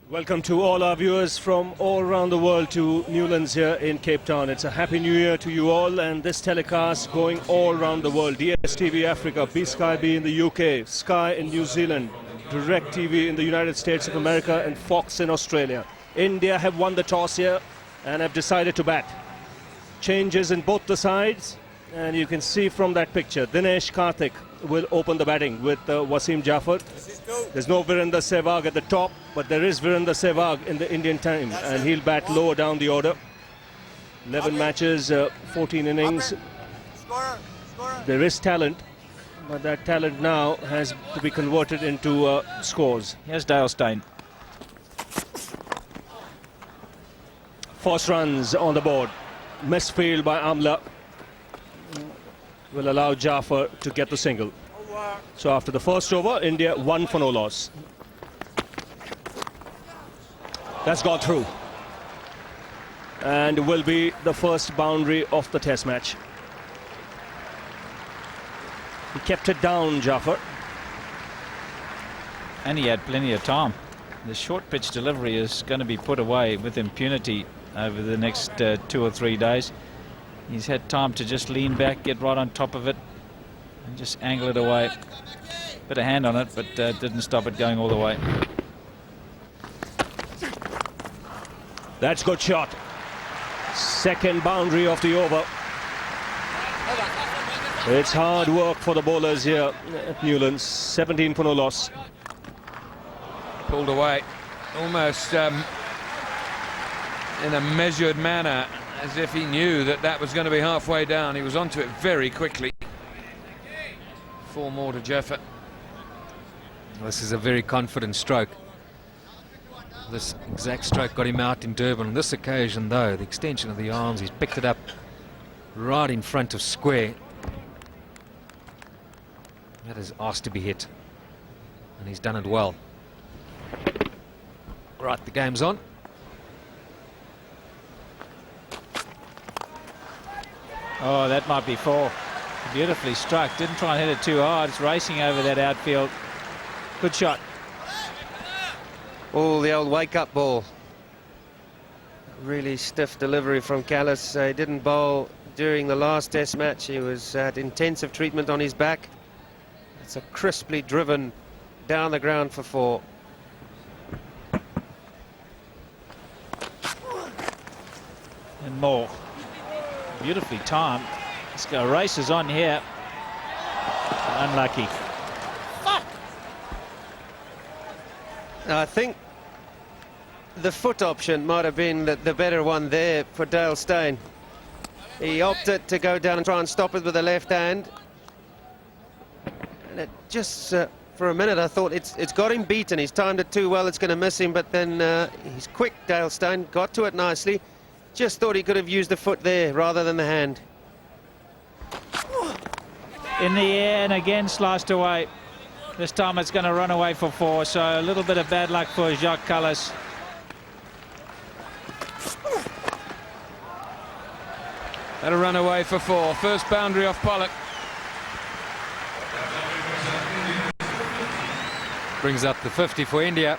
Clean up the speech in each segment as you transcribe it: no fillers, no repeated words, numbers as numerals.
Welcome to all our viewers from all around the world to Newlands here in Cape Town. It's a happy new year to you all, and this telecast going all around the world. DSTV Africa, B-Sky B in the UK, Sky in New Zealand, Direct TV in the United States of America, and Fox in Australia. India have won the toss here and have decided to bat. Changes in both the sides, and you can see from that picture, Dinesh Karthik will open the batting with Wasim Jaffer. There's no Virender Sehwag at the top, but there is Virender Sehwag in the Indian team, and he'll bat lower down the order. 11 matches, 14 innings. There is talent, but that talent now has to be converted into scores. Here's Dale Steyn. Force runs on the board. Misfield by Amla will allow Jaffer to get the single. So after the first over, India 1 for no loss. That's gone through, and will be the first boundary of the test match. He kept it down, Jaffer. And he had plenty of time. The short pitch delivery is going to be put away with impunity over the next 2 or 3 days. He's had time to just lean back, get right on top of it, and just angle it away. Bit of hand on it, but didn't stop it going all the way. That's good shot. Second boundary of the over. It's hard work for the bowlers here at Newlands. 17 for no loss. Pulled away almost in a measured manner, as if he knew that that was going to be halfway down. He was onto it very quickly. 4 more to Jaffer. This is a very confident stroke. This exact stroke got him out in Durban. On this occasion, though, the extension of the arms, he's picked it up right in front of square. That is asked to be hit, and he's done it well. Right, the game's on. Oh, that might be 4. Beautifully struck. Didn't try and hit it too hard. It's racing over that outfield. Good shot. Oh, the old wake-up ball. Really stiff delivery from Callis. He didn't bowl during the last test match. He was at intensive treatment on his back. It's a crisply driven down the ground for 4. And more. Beautifully timed. Let's go. Races on here. Unlucky. I think the foot option might have been the better one there for Dale Steyn. He opted to go down and try and stop it with the left hand. And it just, for a minute, I thought it's got him beaten. He's timed it too well, it's going to miss him. But then he's quick, Dale Steyn, got to it nicely. Just thought he could have used the foot there rather than the hand. In the air and again sliced away. This time it's going to run away for 4, so a little bit of bad luck for Jacques Callis. That'll run away for 4. First boundary off Pollock. Brings up the 50 for India.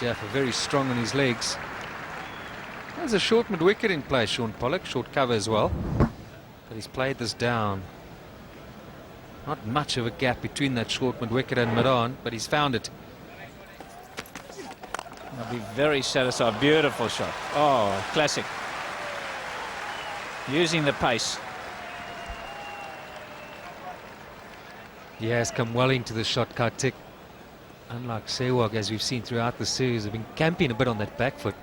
Jaffer very strong on his legs. There's a short mid-wicket in play, Sean Pollock. Short cover as well. But he's played this down. Not much of a gap between that short mid-wicket and mid-on, but he's found it. I'll be very satisfied. Beautiful shot. Oh, classic. Using the pace. He has come well into the shot, Karthik. Unlike Sehwag, as we've seen throughout the series, have been camping a bit on that back foot.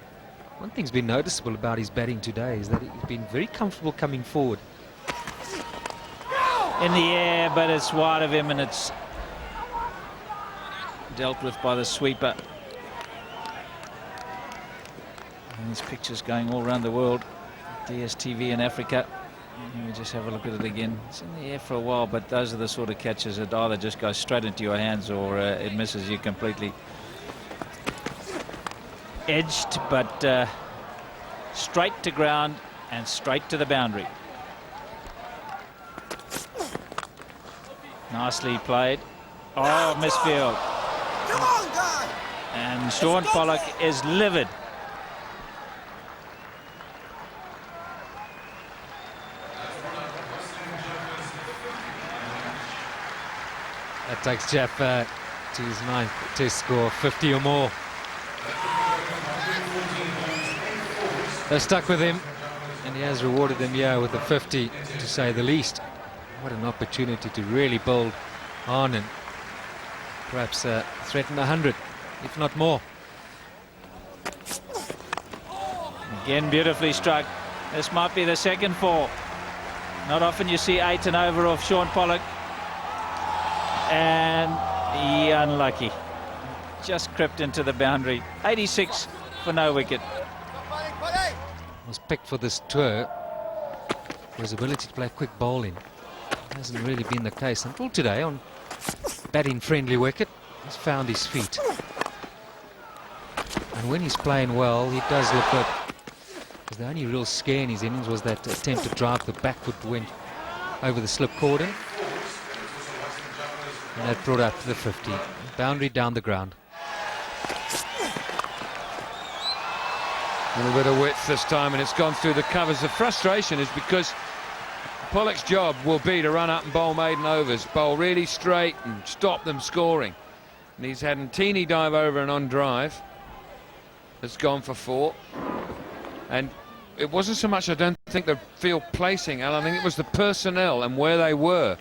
One thing's been noticeable about his batting today is that he's been very comfortable coming forward. In the air, but it's wide of him, and it's dealt with by the sweeper. And these pictures going all around the world. DSTV in Africa. Let me just have a look at it again. It's in the air for a while, but those are the sort of catches that either just go straight into your hands or it misses you completely. Edged, but straight to ground and straight to the boundary. Nicely played. Oh, misfield. And Sean Pollock is livid. That takes Jeff to his 9th test score, 50 or more. They're stuck with him, and he has rewarded them here with the 50, to say the least. What an opportunity to really build on and perhaps threaten 100, if not more. Again, beautifully struck. This might be the second 4. Not often you see 8 and over off Sean Pollock. And unlucky. Just crept into the boundary. 86 for no wicket. Was picked for this tour for his ability to play quick bowling. Hasn't really been the case until today on batting friendly wicket. He's found his feet. And when he's playing well, he does look good. Because the only real scare in his innings was that attempt to drive the backward went over the slip cordon. And that brought up to the 50. Boundary down the ground. A little bit of width this time, and it's gone through the covers. The frustration is because Pollock's job will be to run up and bowl maiden overs, bowl really straight and stop them scoring. And he's had a teeny dive over and on drive. It's gone for 4. And it wasn't so much, I don't think, the field placing, Al. I think it was the personnel and where they were.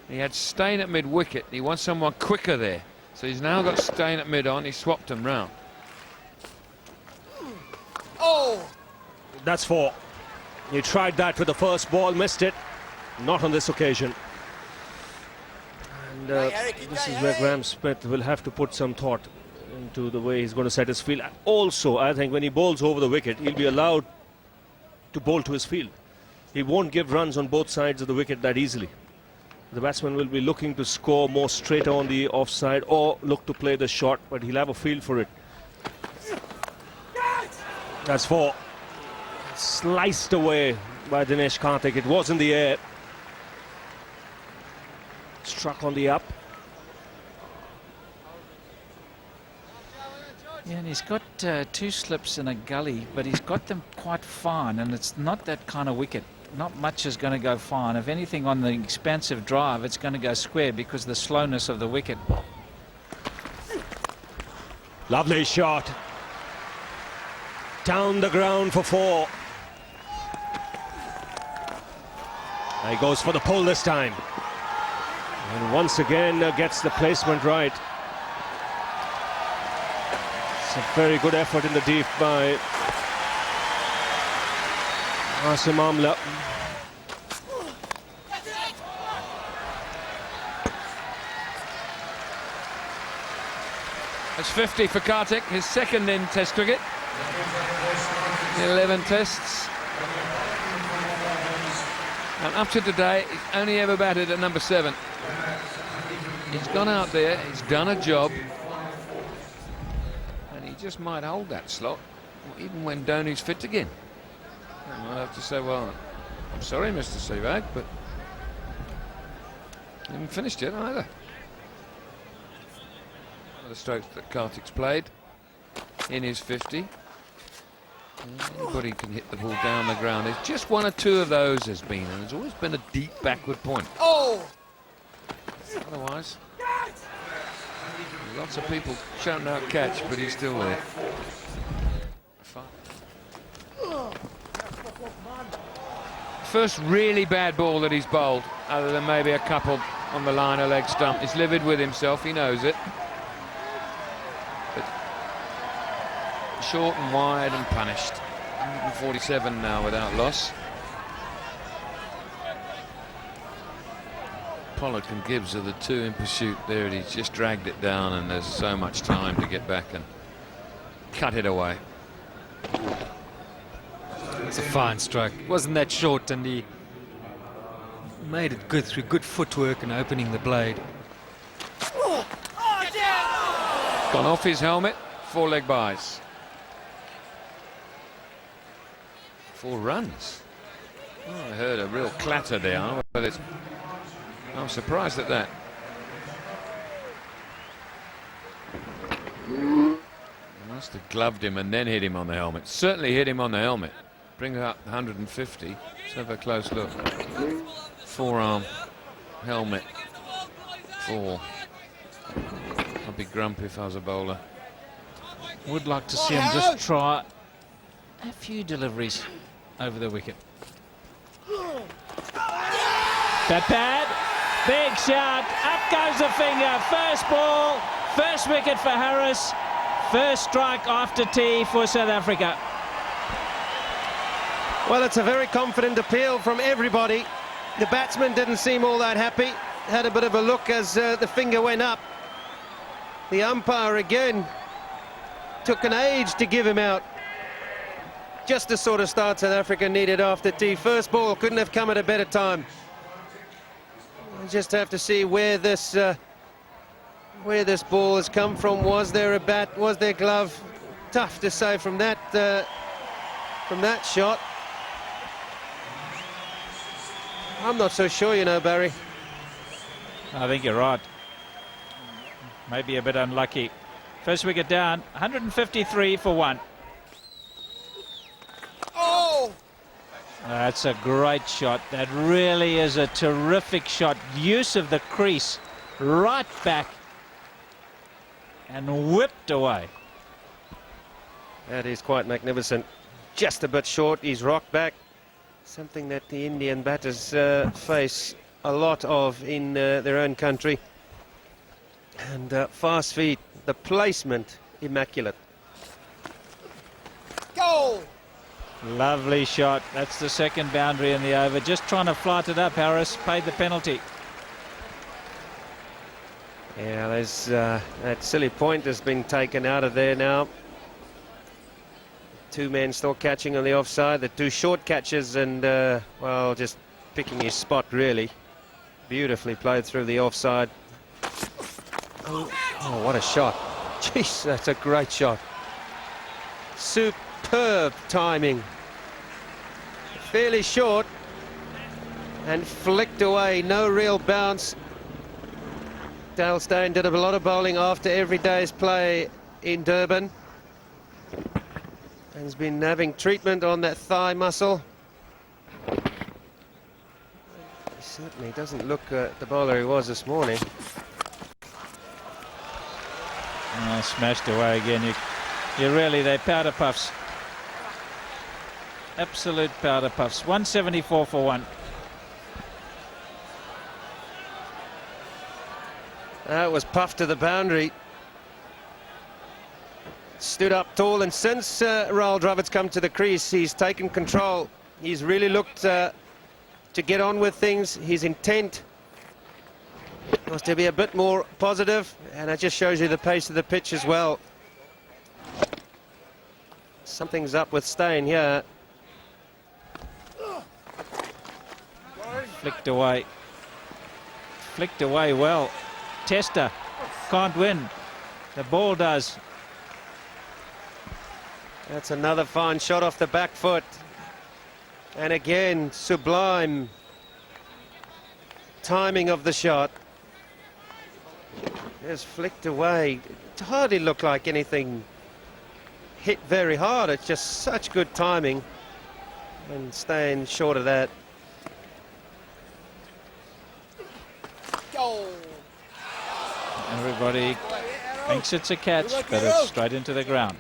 He had Steyn at mid-wicket. He wants someone quicker there. So he's now got Steyn at mid on. He swapped them round. Oh! That's 4. He tried that with the first ball, missed it. Not on this occasion. And this is where Graham Smith will have to put some thought into the way he's going to set his field. Also, I think when he bowls over the wicket, he'll be allowed to bowl to his field. He won't give runs on both sides of the wicket that easily. The batsman will be looking to score more straight on the offside or look to play the shot, but he'll have a feel for it. That's 4. Sliced away by Dinesh Karthik. It was in the air. Struck on the up. Yeah, and he's got 2 slips in a gully, but he's got them quite fine, and it's not that kind of wicket. Not much is going to go fine. If anything, on the expansive drive, it's going to go square because of the slowness of the wicket. Lovely shot. Down the ground for 4. He goes for the pull this time. And once again gets the placement right. It's a very good effort in the deep by Asim Amla. It's 50 for Karthik, his second in Test cricket. 11 tests. And up to today, he's only ever batted at number 7. He's gone out there, he's done a job. And he just might hold that slot, even when Dhoni's fit again. I might have to say, well, I'm sorry, Mr. Sehwag, but he haven't finished yet either. One of the strokes that Karthik's played in his 50. Anybody can hit the ball down the ground. There's just 1 or 2 of those has been, and there's always been a deep backward point. Oh! Otherwise, lots of people shouting out catch, but he's still there. First really bad ball that he's bowled, other than maybe a couple on the line of leg stump. He's livid with himself, he knows it. But short and wide and punished. 147 now without loss. Pollock and Gibbs are the 2 in pursuit there, and he's just dragged it down, and there's so much time to get back and cut it away. It's a fine stroke. It wasn't that short, and he made it good through good footwork and opening the blade. Gone off his helmet, 4 leg byes. 4 runs. Oh, I heard a real clatter there, but I'm surprised at that. Must have gloved him and then hit him on the helmet. Certainly hit him on the helmet. Bring up 150. Let's have a close look. Forearm, helmet, 4. I'd be grumpy if I was a bowler. Would like to see him just try a few deliveries over the wicket. That pad, big shot, up goes the finger. First ball, first wicket for Harris. First strike after tea for South Africa. Well, it's a very confident appeal from everybody. The batsman didn't seem all that happy. Had a bit of a look as the finger went up. The umpire again took an age to give him out. Just the sort of start South Africa needed after tea. First ball couldn't have come at a better time. We'll just have to see where this ball has come from. Was there a bat? Was there glove? Tough to say from that shot. I'm not so sure, you know, Barry. I think you're right. Maybe a bit unlucky. First wicket down, 153 for 1. Oh! That's a great shot. That really is a terrific shot. Use of the crease right back and whipped away. That is quite magnificent. Just a bit short. He's rocked back. Something that the Indian batters face a lot of in their own country. And fast feet, the placement, immaculate. Goal! Lovely shot. That's the second boundary in the over. Just trying to flight it up. Harris paid the penalty. Yeah, there's that silly point has been taken out of there now. 2 men still catching on the offside. The 2 short catches and, well, just picking his spot, really. Beautifully played through the offside. Oh, what a shot. Jeez, that's a great shot. Superb timing. Fairly short and flicked away. No real bounce. Dale Steyn did a lot of bowling after every day's play in Durban. And has been having treatment on that thigh muscle. He certainly doesn't look the bowler he was this morning. Oh, smashed away again. You really, they're powder puffs. Absolute powder puffs. 174 for 1. That was puffed to the boundary. Stood up tall, and since Rahul Dravid's come to the crease, he's taken control. He's really looked to get on with things. His intent was to be a bit more positive, and it just shows you the pace of the pitch as well. Something's up with Steyn here. Flicked away. Flicked away well. Tester can't win. The ball does. That's another fine shot off the back foot. And again, sublime timing of the shot. Just flicked away. It hardly looked like anything hit very hard. It's just such good timing. And staying short of that. Goal! Everybody thinks it's a catch, but it's straight into the ground.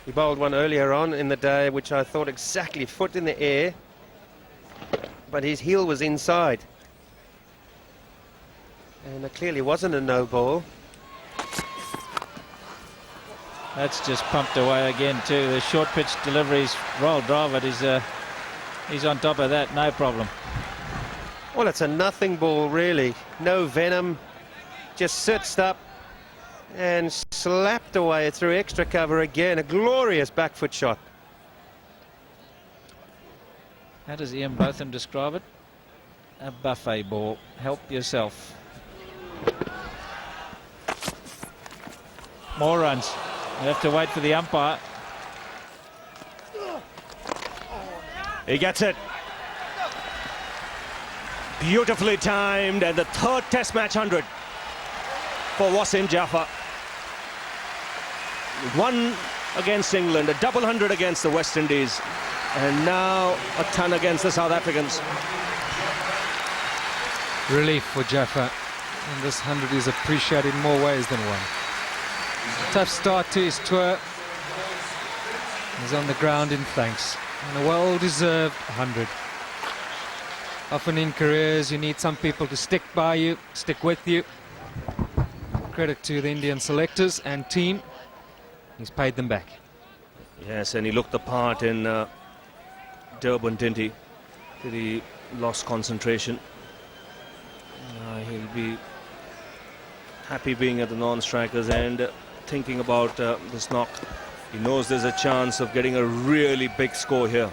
He bowled one earlier on in the day, which I thought exactly foot in the air, but his heel was inside. And it clearly wasn't a no ball. That's just pumped away again too. The short pitch deliveries, Rahul Dravid he's on top of that, no problem. Well, it's a nothing ball, really. No venom, just sits up and slapped away through extra cover again. A glorious back foot shot. How does Ian Botham describe it? A buffet ball. Help yourself. More runs. You have to wait for the umpire. He gets it. Beautifully timed, and the 3rd Test match 100 for Wasim Jaffer. One against England, a double hundred against the West Indies, and now a ton against the South Africans. Relief for Jaffa, and this 100 is appreciated in more ways than one. Tough start to his tour. He's on the ground in thanks, and a well-deserved 100. Often in careers you need some people to stick by you, stick with you. Credit to the Indian selectors and team. He's paid them back. Yes, and he looked the part in Durban, didn't he? Till he lost concentration. He'll be happy being at the non-strikers and thinking about this knock. He knows there's a chance of getting a really big score here.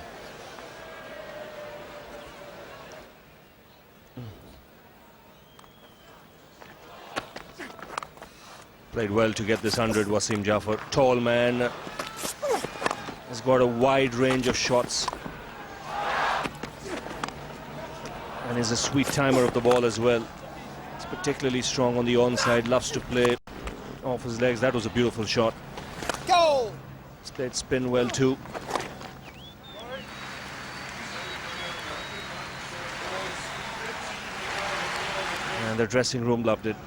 Played well to get this 100, Wasim Jaffer. Tall man, has got a wide range of shots, and is a sweet timer of the ball as well. He's particularly strong on the onside, loves to play off his legs. That was a beautiful shot. Go! Played spin well too. And the dressing room loved it.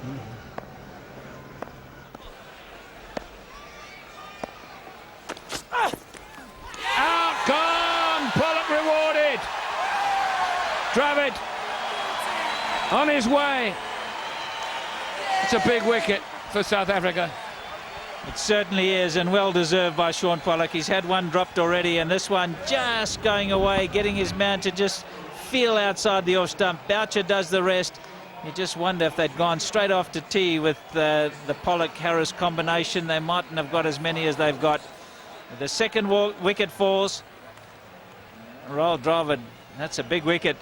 Out, gone! Pollock rewarded. Dravid on his way. It's a big wicket for South Africa. It certainly is, and well deserved by Shaun Pollock. He's had one dropped already, and this one just going away, getting his man to just feel outside the off stump. Boucher does the rest. You just wonder if they'd gone straight off to tee with the Pollock-Harris combination, they mightn't have got as many as they've got. The second wicket falls. Rahul Dravid, that's a big wicket.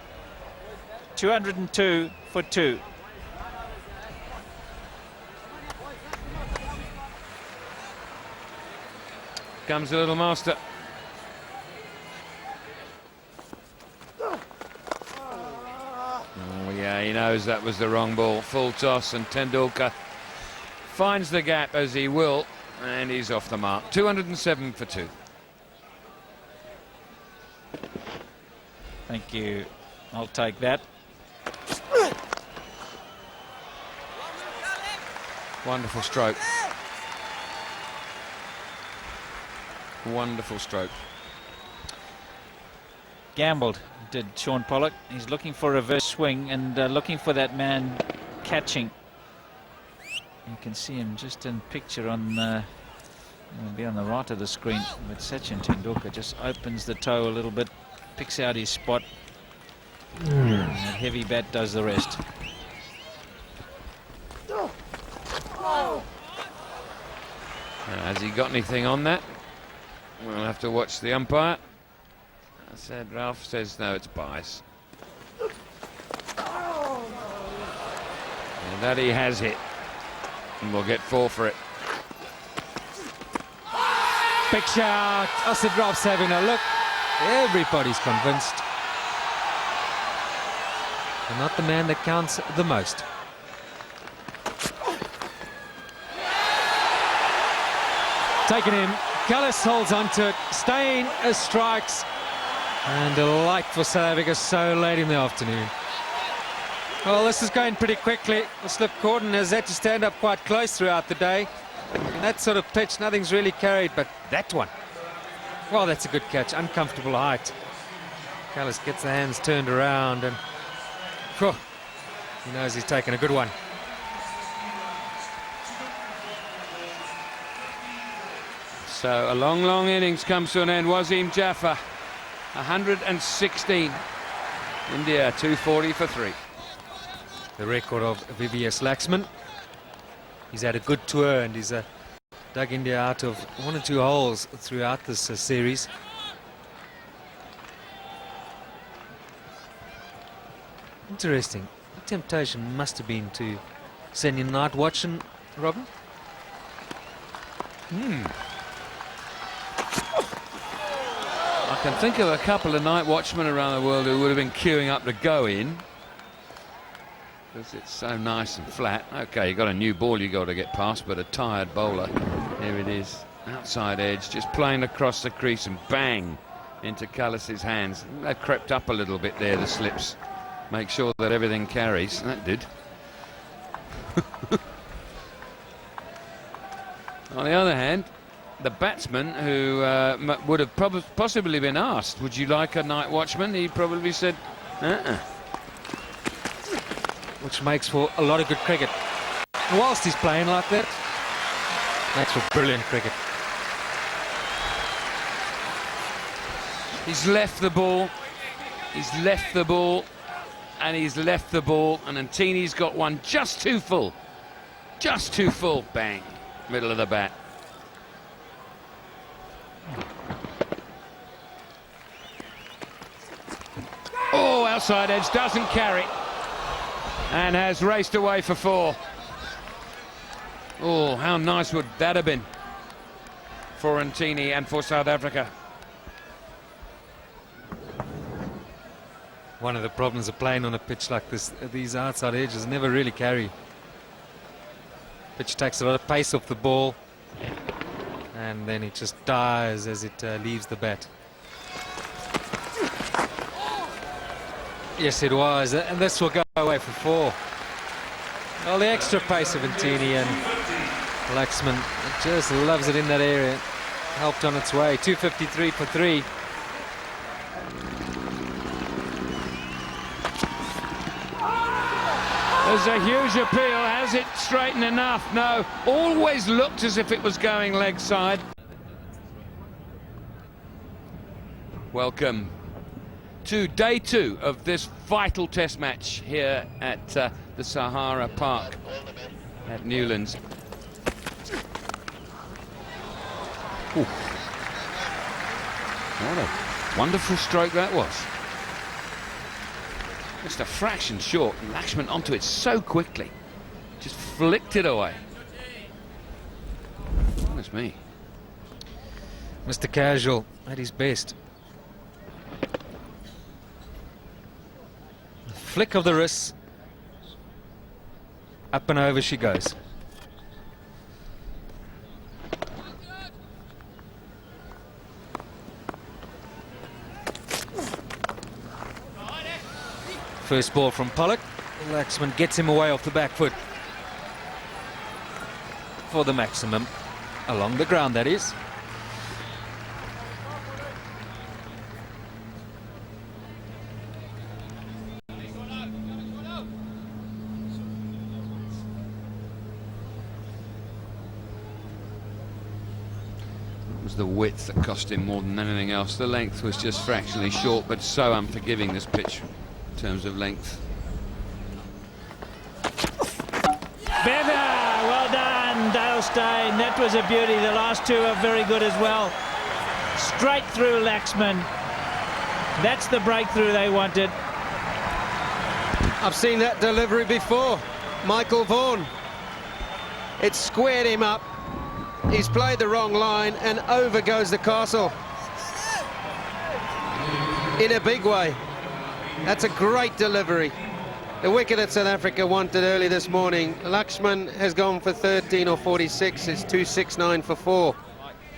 202 for 2. Comes the little master. Oh yeah, he knows that was the wrong ball. Full toss, and Tendulkar finds the gap as he will, and he's off the mark. 207 for 2. Thank you. I'll take that. Wonderful stroke. Wonderful stroke. Gambled, did Shaun Pollock. He's looking for a reverse swing and looking for that man catching. You can see him just in picture on it'll be on the right of the screen, but Sachin Tendulkar just opens the toe a little bit, picks out his spot, and that heavy bat does the rest. Has he got anything on that? We'll have to watch the umpire. I said, Ralph says no, it's bias. And that he has hit. And we'll get 4 for it. Big shot. Asad having a look. Everybody's convinced. And not the man that counts the most. Taking him. Gullis holds onto it. Staying as strikes. And a light for South Africa so late in the afternoon. Well, this is going pretty quickly. The slip cordon has had to stand up quite close throughout the day. And that sort of pitch, nothing's really carried, but that one. Well, that's a good catch. Uncomfortable height. Gullis gets the hands turned around and whew, he knows he's taken a good one. So a long, long innings comes to an end. Wasim Jaffer, 116. India 240 for 3. The record of VVS Laxman. He's had a good tour and he's dug India out of 1 or 2 holes throughout this series. Interesting. The temptation must have been to send in night watching, Robin. I can think of a couple of night watchmen around the world who would have been queuing up to go in, because it's so nice and flat. Okay, you got a new ball you got to get past, but a tired bowler. Here it is. Outside edge, just playing across the crease and bang into Cullis's hands. That crept up a little bit there, the slips. Make sure that everything carries. That did. On the other hand, the batsman who would have possibly been asked, would you like a night watchman? He probably said, Which makes for a lot of good cricket. Whilst he's playing like that, makes for brilliant cricket. He's left the ball. He's left the ball. And he's left the ball. And Antini's got one just too full. Just too full. Bang. Middle of the bat. Oh, outside edge. Doesn't carry. And has raced away for 4. Oh, how nice would that have been for Antini and for South Africa. One of the problems of playing on a pitch like this, these outside edges never really carry. Pitch takes a lot of pace off the ball, and then it just dies as it leaves the bat. Yes, it was, and this will go away for 4. Well, the extra pace of Antini and Laxman just loves it in that area. Helped on its way. 253 for 3. There's a huge appeal. Has it straightened enough? No. Always looked as if it was going leg side. Welcome to day 2 of this vital test match here at the Sahara Park at Newlands. Ooh. What a wonderful stroke that was. Just a fraction short, and Lakshman onto it so quickly. Just flicked it away. That's me. Mr. Casual at his best. A flick of the wrist. Up and over she goes. First ball from Pollock. Laxman gets him away off the back foot. For the maximum. Along the ground, that is. It was the width that cost him more than anything else. The length was just fractionally short, but so unforgiving, this pitch, in terms of length. Better, well done, Dale Steyn. That was a beauty. The last 2 are very good as well. Straight through Laxman. That's the breakthrough they wanted. I've seen that delivery before. Michael Vaughan. It squared him up. He's played the wrong line, and over goes the castle. In a big way. That's a great delivery. The wicket that South Africa wanted early this morning. Lakshman has gone for 13 or 46. It's 269 for 4.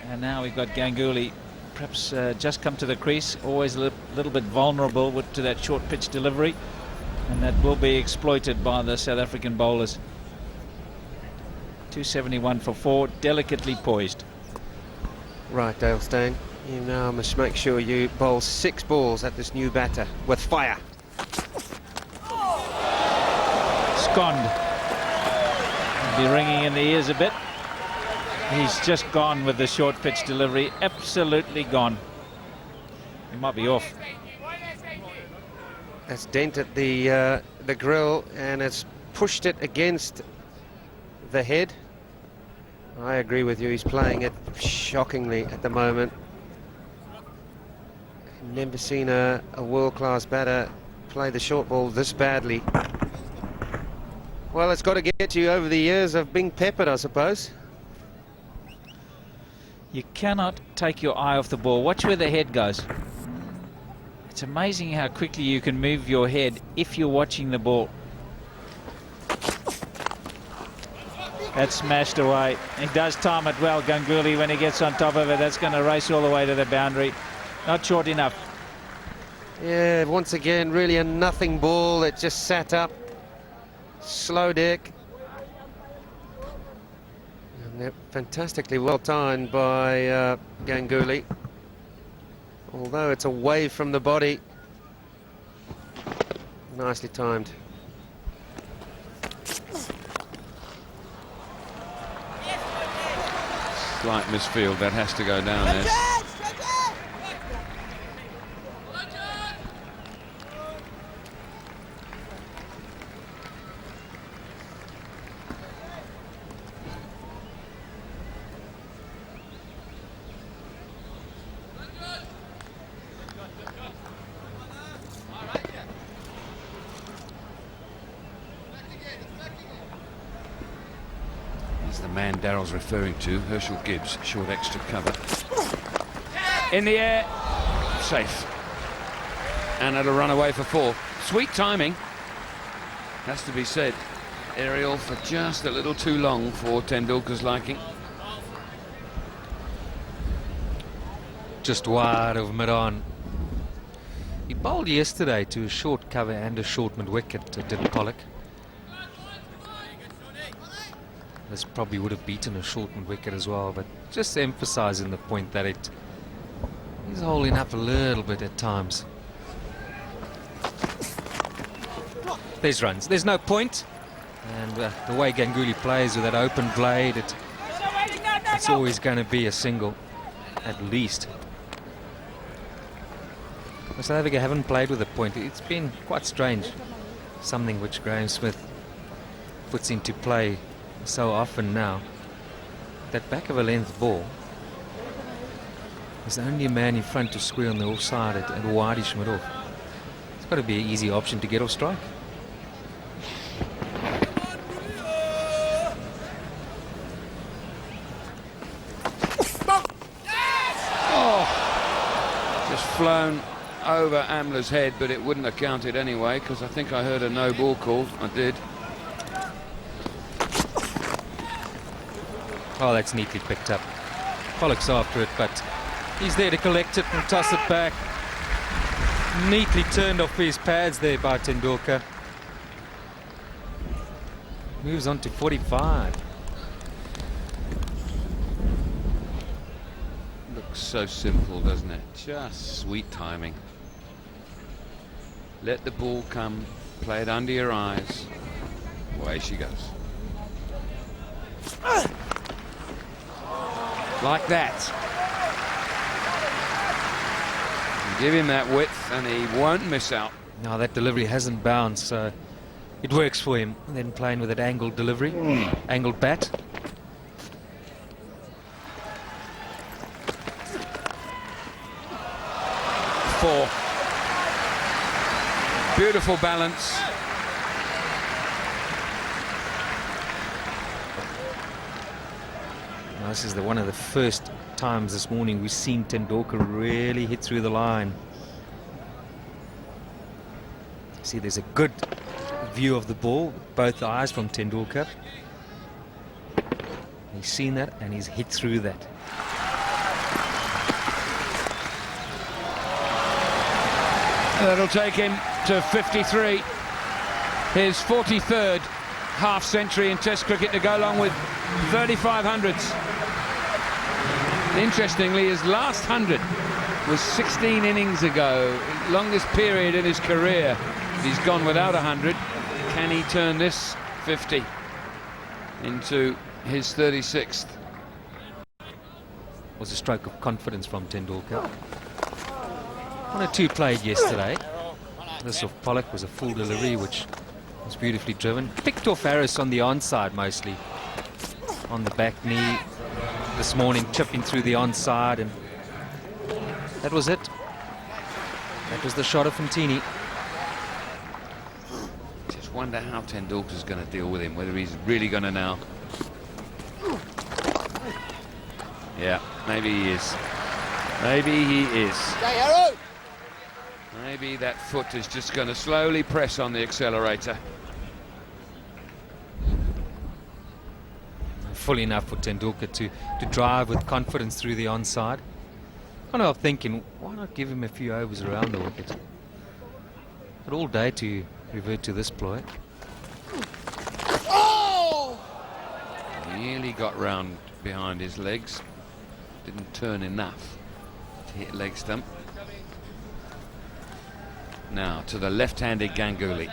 And now we've got Ganguly, perhaps just come to the crease, always a little bit vulnerable to that short pitch delivery, and that will be exploited by the South African bowlers. 271 for 4, delicately poised. Right, Dale Steyn. You now must make sure you bowl 6 balls at this new batter with fire. Scond. Be ringing in the ears a bit. He's just gone with the short pitch delivery. Absolutely gone. He might be off. That's dented the grill and it's pushed it against the head. I agree with you. He's playing it shockingly at the moment. Never seen a world-class batter play the short ball this badly. Well, it's got to get you over the years of being peppered, I suppose. You cannot take your eye off the ball. Watch where the head goes. It's amazing how quickly you can move your head if you're watching the ball. That's smashed away. He does time it well, Ganguly, when he gets on top of it. That's going to race all the way to the boundary. Not short enough. Yeah, once again, really a nothing ball that just sat up. Slow deck. And they're fantastically well timed by Ganguly. Although it's away from the body. Nicely timed. Slight misfield, that has to go down there. The man Darrell's referring to, Herschel Gibbs, short extra cover. In the air, safe. And it'll run away for 4. Sweet timing, has to be said. Aerial for just a little too long for Tendulkar's liking. Just wide of mid-on. He bowled yesterday to a short cover and a short mid-wicket, did Pollock. This probably would have beaten a shortened wicket as well, but just emphasising the point that he's holding up a little bit at times. There's runs. There's no point. And the way Ganguly plays with that open blade, it's always going to be a single, at least. South Africa haven't played with a point. It's been quite strange. Something which Graham Smith puts into play so often now. That back of a length ball, there's only a man in front to square on the offside and wideish mid-off. It's got to be an easy option to get off strike. Oh, just flown over Amla's head, but it wouldn't have counted anyway, because I think I heard a no ball call. I did. Oh, that's neatly picked up. Pollock's after it, but he's there to collect it and toss it back. Neatly turned off his pads there by Tendulkar. Moves on to 45. Looks so simple, doesn't it? Just sweet timing. Let the ball come, play it under your eyes. Away she goes. Like that. Give him that width and he won't miss out. No, that delivery hasn't bounced, so it works for him. And then playing with that angled delivery, angled bat. Four. Beautiful balance. This is one of the first times this morning we've seen Tendulkar really hit through the line. See, there's a good view of the ball, both eyes from Tendulkar. He's seen that and he's hit through that. That'll take him to 53. His 43rd half century in Test cricket to go along with 3500s. Interestingly, his last 100 was 16 innings ago. Longest period in his career. He's gone without 100. Can he turn this 50 into his 36th? Was a stroke of confidence from Tendulkar. 1 or 2 played yesterday. This of Pollock was a full delivery, which was beautifully driven. Picked off Harris on the onside mostly. On the back knee. This morning chipping through the onside, and that was it. That was the shot of Fantini. Just wonder how Tendulkar's going to deal with him, whether he's really going to now. Yeah, maybe he is. Maybe he is. Maybe that foot is just going to slowly press on the accelerator. full enough for Tendulkar to drive with confidence through the onside. Kind of thinking, why not give him a few overs around the wicket? But all day to revert to this ploy. Nearly got round behind his legs. Didn't turn enough to hit leg stump. Now to the left-handed Ganguly.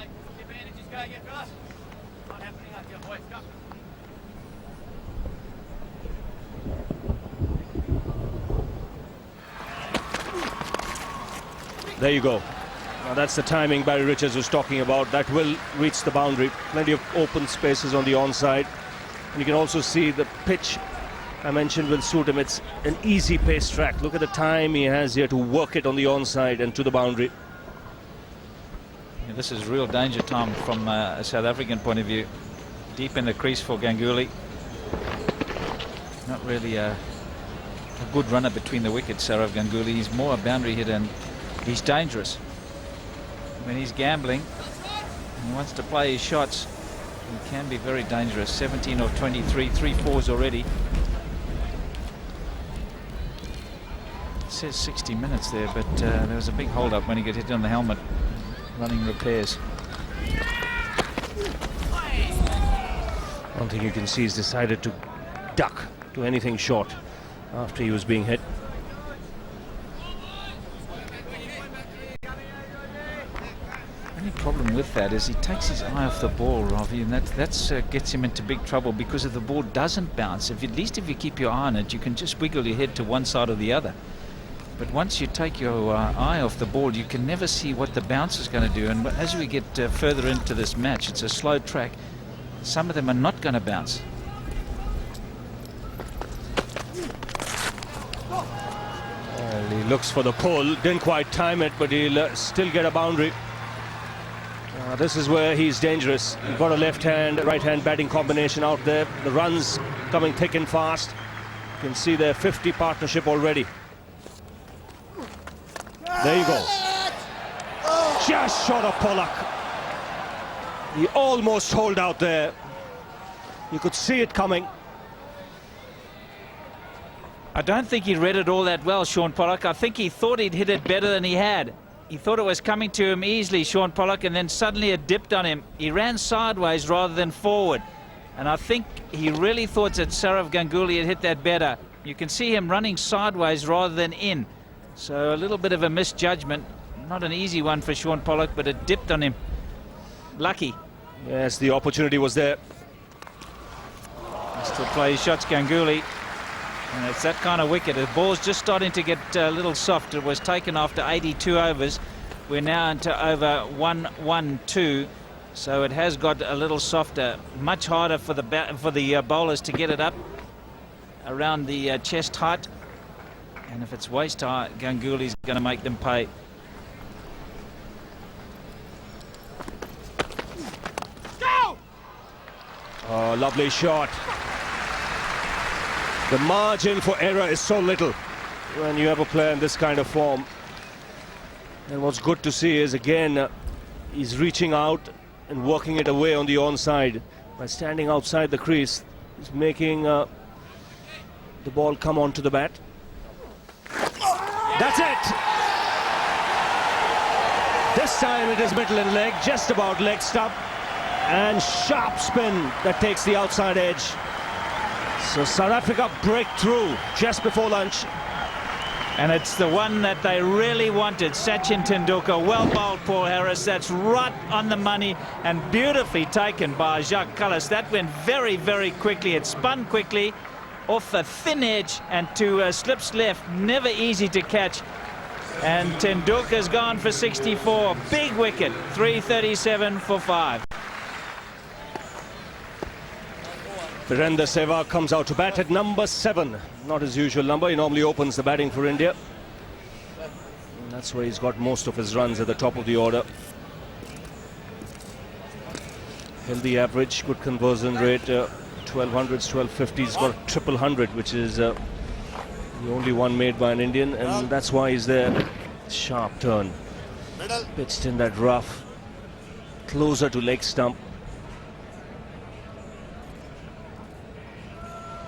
There you go. Now that's the timing Barry Richards was talking about. That will reach the boundary. Plenty of open spaces on the onside. And you can also see the pitch I mentioned will suit him. It's an easy pace track. Look at the time he has here to work it on the onside and to the boundary. Yeah, this is real danger time from a South African point of view. Deep in the crease for Ganguly. Not really a good runner between the wickets, Sourav Ganguly. He's more a boundary hitter, and he's dangerous. When he's gambling, he wants to play his shots. He can be very dangerous. 17 of 23, 3 fours already. It says 60 minutes there, but there was a big hold-up when he got hit on the helmet, running repairs. One thing you can see is decided to duck to anything short after he was being hit. The only problem with that is he takes his eye off the ball, Ravi, and that gets him into big trouble, because if the ball doesn't bounce, at least if you keep your eye on it, you can just wiggle your head to one side or the other. But once you take your eye off the ball, you can never see what the bounce is going to do. And as we get further into this match, it's a slow track. Some of them are not going to bounce. Well, he looks for the pole, didn't quite time it, but he'll still get a boundary. This is where he's dangerous. You've got a left-hand, right-hand batting combination out there. The runs coming thick and fast. You can see their 50 partnership already. There you go. Just short of Pollock. He almost holed out there. You could see it coming. I don't think he read it all that well, Sean Pollock. I think he thought he'd hit it better than he had. He thought it was coming to him easily, Sean Pollock, and then suddenly it dipped on him. He ran sideways rather than forward. And I think he really thought that Sourav Ganguly had hit that better. You can see him running sideways rather than in. So a little bit of a misjudgment. Not an easy one for Sean Pollock, but it dipped on him. Lucky. Yes, the opportunity was there. Still play his shots, Ganguly. And it's that kind of wicket. The ball's just starting to get a little soft. It was taken after 82 overs. We're now into over 112. So it has got a little softer. Much harder for the bowlers to get it up around the chest height. And if it's waist high, Ganguly's going to make them pay. Go! Oh, lovely shot. The margin for error is so little when you have a player in this kind of form. And what's good to see is, again, he's reaching out and working it away on the onside. By standing outside the crease, he's making the ball come onto the bat. That's it! This time it is middle and leg, just about leg stump. And sharp spin that takes the outside edge. So South Africa break through just before lunch. And it's the one that they really wanted. Sachin Tendulkar, well bowled, Paul Harris. That's right on the money and beautifully taken by Jacques Kallis. That went very, very quickly. It spun quickly off a thin edge and to slips left. Never easy to catch. And Tendulkar's gone for 64. Big wicket, 337 for 5. Virender Sehwag comes out to bat at number 7. Not his usual number. He normally opens the batting for India. And that's where he's got most of his runs at the top of the order. Healthy average, good conversion rate, 1200s, 1250s. He's got a 100, which is the only one made by an Indian, and that's why he's there. Sharp turn. Pitched in that rough, closer to leg stump.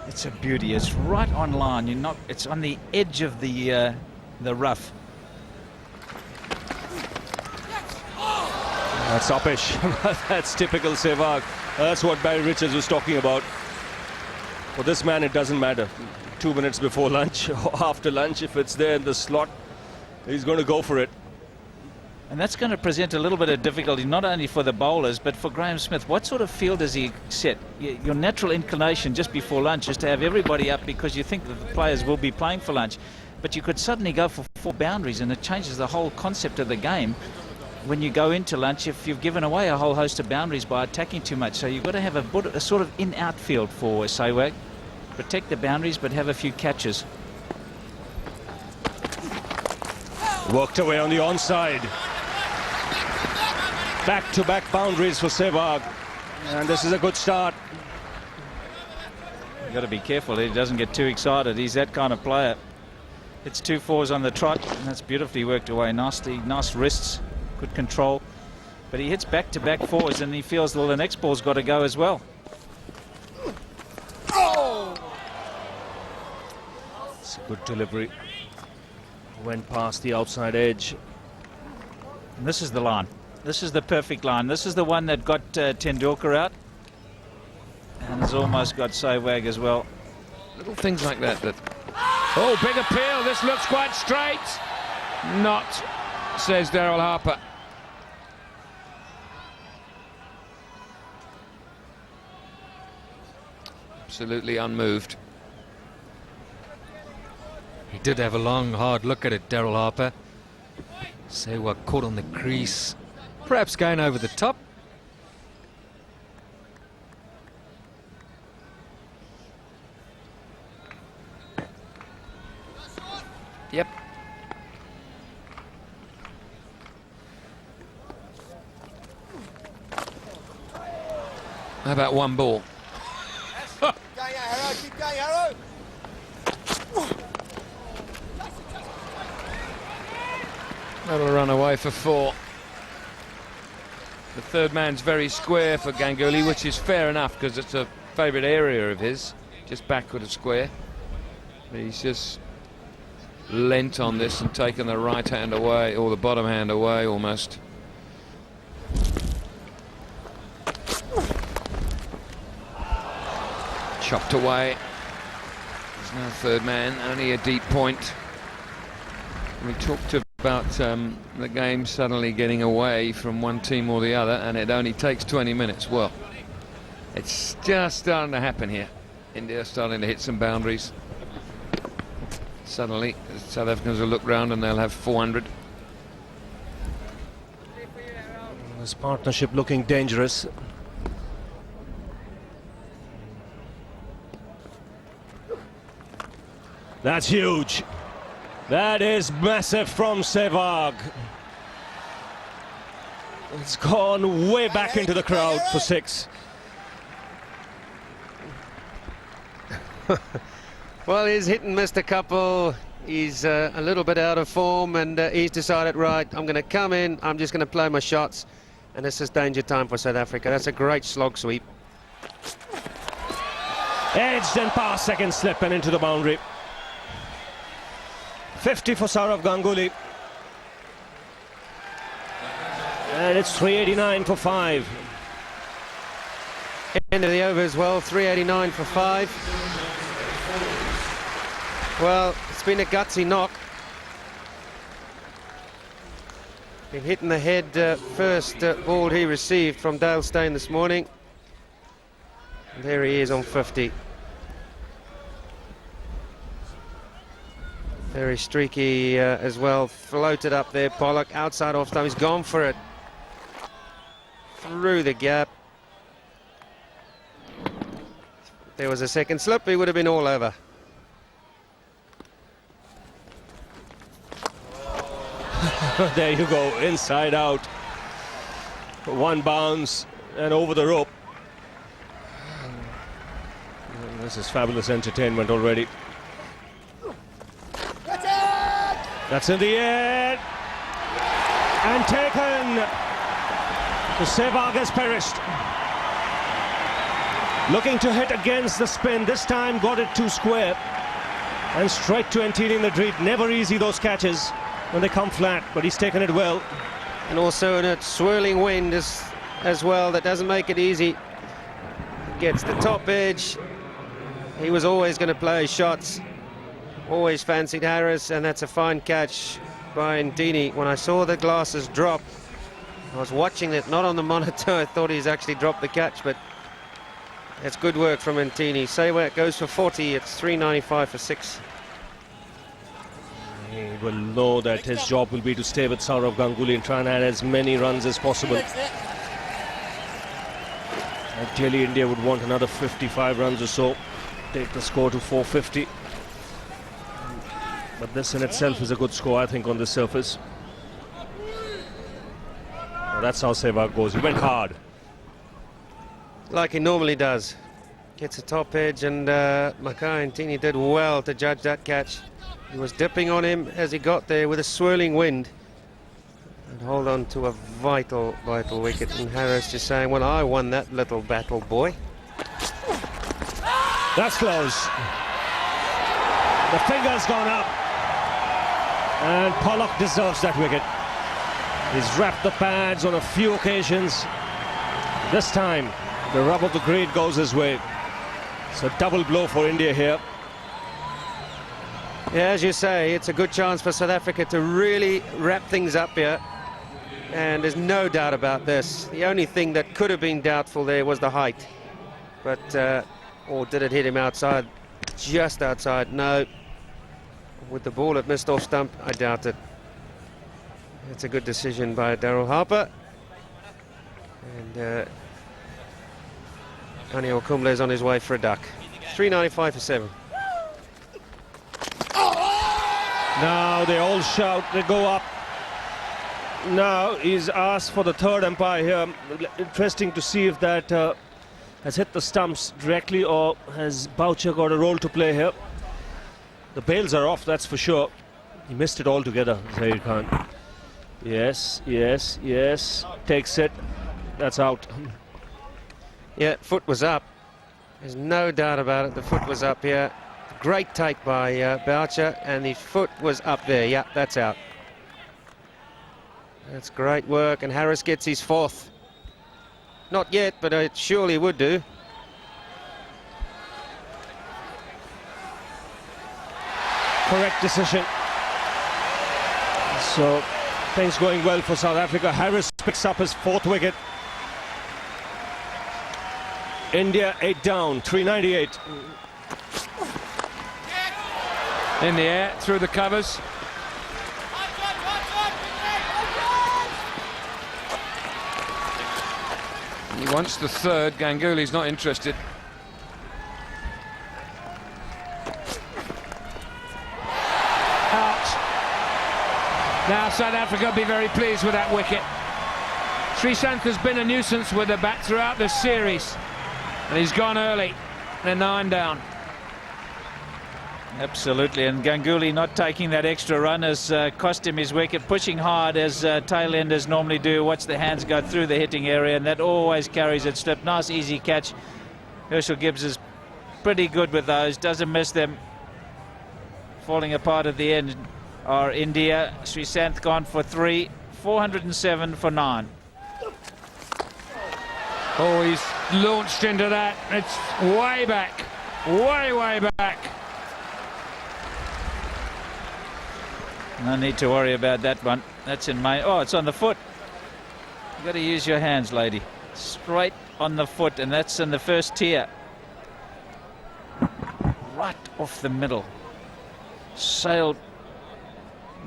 It's a beauty. It's right on line. You're not. It's on the edge of the rough. That's uppish. That's typical Sehwag. That's what Barry Richards was talking about. For this man, it doesn't matter. 2 minutes before lunch or after lunch, if it's there in the slot, he's going to go for it. And that's going to present a little bit of difficulty, not only for the bowlers, but for Graham Smith. What sort of field does he set? Your natural inclination just before lunch is to have everybody up because you think that the players will be playing for lunch. But you could suddenly go for 4 boundaries, and it changes the whole concept of the game when you go into lunch if you've given away a whole host of boundaries by attacking too much. So you've got to have a sort of in-out field for Sehwag. Protect the boundaries, but have a few catches. Worked away on the onside. Back-to-back boundaries for Sehwag. And this is a good start. You've got to be careful he doesn't get too excited. He's that kind of player. It's 2 fours on the trot, and that's beautifully worked away. Nice wrists, good control. But he hits back-to-back fours, and he feels, well, the next ball's got to go as well. It's a good delivery. Went past the outside edge. And this is the line. This is the perfect line. This is the one that got Tendulkar out. And has almost got Sehwag as well. Little things like that. Oh, big appeal. This looks quite straight. Not, says Daryl Harper. Absolutely unmoved. He did have a long, hard look at it, Daryl Harper. Sehwag caught on the crease. Perhaps going over the top. Yep. How about one ball? Keep going, Arrow. That'll run away for 4. The third man's very square for Ganguly, which is fair enough because it's a favourite area of his, just backward of square. But he's just lent on this and taken the right hand away, or the bottom hand away almost. Chopped away. There's no third man, only a deep point. We talked about the game suddenly getting away from one team or the other, and it only takes 20 minutes. Well, it's just starting to happen here. India starting to hit some boundaries. Suddenly, the South Africans will look round and they'll have 400. This partnership looking dangerous. That's huge. That is massive from Sehwag. It's gone way back into the crowd for 6. Well, he's hit and missed a couple. He's a little bit out of form, and he's decided, right, I'm going to come in, I'm just going to play my shots, and this is danger time for South Africa. That's a great slog sweep. Edged and past second slip and into the boundary. 50 for Sourav Ganguly. And it's 389 for 5. End of the over as well, 389 for 5. Well, it's been a gutsy knock. Been hit in the head first ball he received from Dale Steyn this morning. And there he is on 50. Very streaky as well, floated up there, Pollock, outside off time, he's gone for it. Through the gap. If there was a second slip, he would have been all over. There you go, inside out. One bounce and over the rope. This is fabulous entertainment already. That's in the air. And taken. The Sehwag has perished. Looking to hit against the spin. This time got it too square. And straight to Ntini in the dreet. Never easy, those catches when they come flat, but he's taken it well. And also in a swirling wind as well, that doesn't make it easy. Gets the top edge. He was always going to play shots. Always fancied Harris, and that's a fine catch by Ntini. When I saw the glasses drop, I was watching it, not on the monitor. I thought he's actually dropped the catch, but it's good work from Ntini. Sehwag goes for 40. It's 395 for 6. He will know that his job will be to stay with Sourav Ganguly and try and add as many runs as possible. Ideally, India would want another 55 runs or so, take the score to 450. But this in itself is a good score, I think, on this surface. Well, that's how Sehwag goes. He went hard. Like he normally does. Gets a top edge, and Makai Ntini did well to judge that catch. He was dipping on him as he got there with a swirling wind. And hold on to a vital, vital wicket. And Harris just saying, well, I won that little battle, boy. That's close. The finger's gone up. And Pollock deserves that wicket. He's wrapped the pads on a few occasions. This time, the rub of the grade goes his way. So double blow for India here. Yeah, as you say, it's a good chance for South Africa to really wrap things up here. And there's no doubt about this. The only thing that could have been doubtful there was the height. But, or did it hit him outside? Just outside? No. With the ball it missed off stump, I doubt it. It's a good decision by Daryl Harper. And Anil Kumble is on his way for a duck. 395 for 7. Now they all shout, they go up. Now he's asked for the third umpire here. Interesting to see if that has hit the stumps directly, or has Boucher got a role to play here. The bails are off, that's for sure. He missed it altogether, Zair Khan. Yes, yes, yes. Takes it. That's out. Yeah, foot was up. There's no doubt about it. The foot was up here. Great take by Boucher, and the foot was up there. Yeah, that's out. That's great work, and Harris gets his 4th. Not yet, but it surely would do. Correct decision. So things going well for South Africa. Harris picks up his 4th wicket. India 8 down, 398. In the air, through the covers. He wants the 3rd. Ganguly's not interested. Out. Now South Africa will be very pleased with that wicket. Sreesanth has been a nuisance with the bat throughout this series, and he's gone early. They're 9 down. Absolutely, and Ganguly not taking that extra run has cost him his wicket, pushing hard as tailenders normally do. Watch the hands go through the hitting area, and that always carries it slip. Nice easy catch. Herschel Gibbs is pretty good with those, doesn't miss them. Falling apart at the end are India. Sreesanth gone for 3, 407 for 9. Oh, he's launched into that. It's way back, way back. No need to worry about that one. That's in my... Oh, it's on the foot. You've got to use your hands, lady. Straight on the foot, and that's in the first tier. Right off the middle. Sailed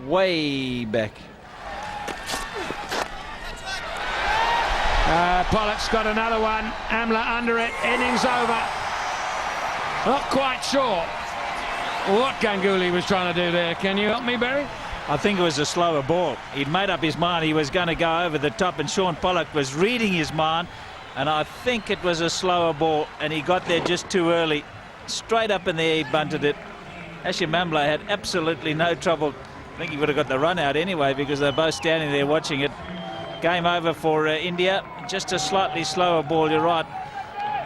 way back. Pollock's got another one. Amla under it. Innings over. Not quite sure what Ganguly was trying to do there. Can you help me, Barry? I think it was a slower ball. He'd made up his mind he was going to go over the top, and Sean Pollock was reading his mind, and I think it was a slower ball, and he got there just too early. Straight up in the air, he bunted it. Hashim Amla had absolutely no trouble. I think he would have got the run out anyway, because they're both standing there watching it. Game over for India. Just a slightly slower ball, you're right.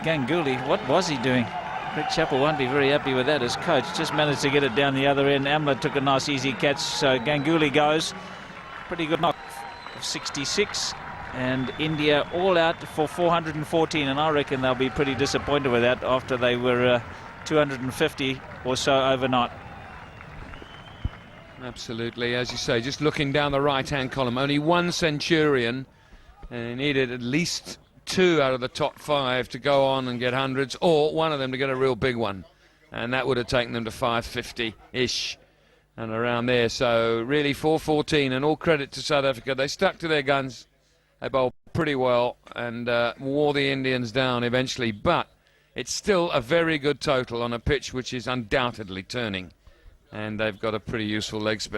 Ganguly, what was he doing? Rick Chappell won't be very happy with that. His coach just managed to get it down the other end. Amla took a nice easy catch, so Ganguly goes. Pretty good knock of 66, and India all out for 414, and I reckon they'll be pretty disappointed with that after they were 250 or so overnight. Absolutely, as you say, just looking down the right-hand column, only one centurion, and he needed at least 2 out of the top 5 to go on and get hundreds, or one of them to get a real big one, and that would have taken them to 550-ish and around there. So really 414, and all credit to South Africa. They stuck to their guns, they bowled pretty well and wore the Indians down eventually, but it's still a very good total on a pitch which is undoubtedly turning, and they've got a pretty useful leg spinner.